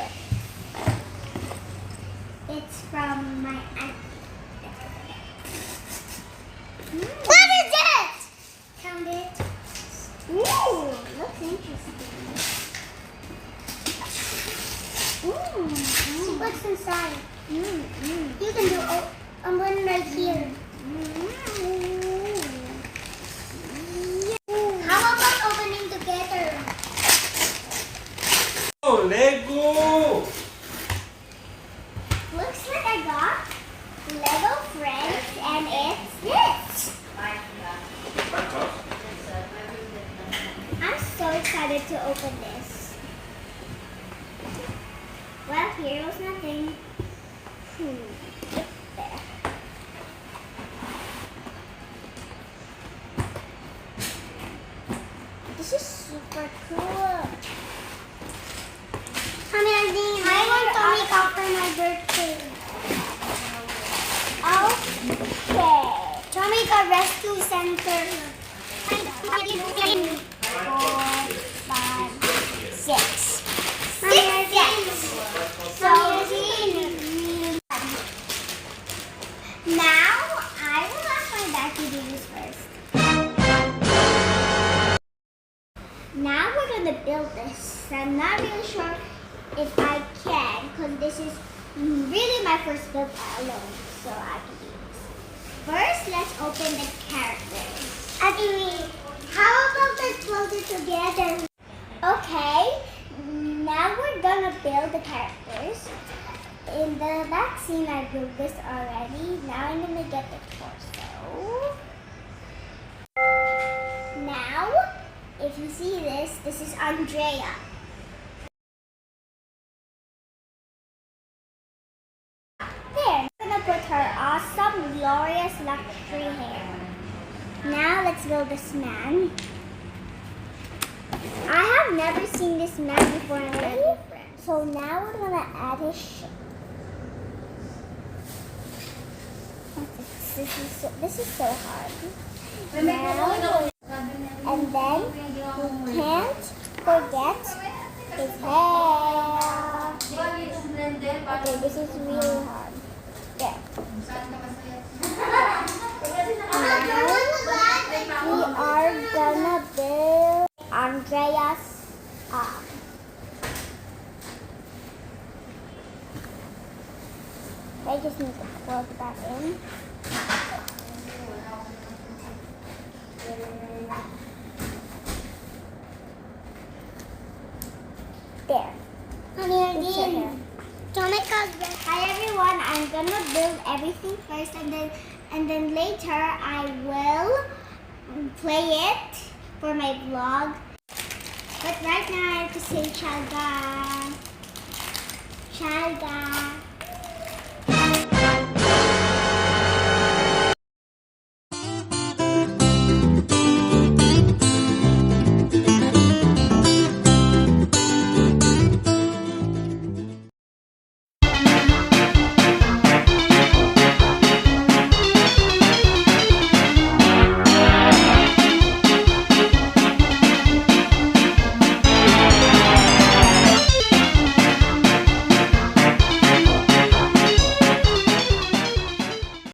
this. It's from my aunt. What is it? Count it. Ooh, looks interesting. See what's inside. You can do one right here. How about opening together? Oh, Lego! Looks like I got Lego friends, and it's this. I'm so excited to open this. Well, here was nothing. There. This is super cool. I want Tommy Cup for my birthday. Okay. Tommy Cup Rescue Center. 4, 5, 6. So, now I will ask my dad to do this first. Now we're going to build this. I'm not really sure if I can, because this is really my first build alone, so I can do this. First, let's open the characters. How about let's build it together? Okay, now we're gonna build the characters. In the back scene, I built this already. Now I'm gonna get the torso. Now, if you see this is Andrea. There, I'm gonna put her awesome, glorious, luxury hair. Now let's build this man. I have never seen this man before in my life. So now we're gonna add his shirt. This is so hard. Now, and then we can't forget his hair. Okay, this is really hard. There. Now, we are gonna build Andrea's arm. I just need to plug that in. There. Hi everyone, I'm gonna build everything first, and then later I will play it for my vlog. But right now I have to say ciao guys. Ciao guys.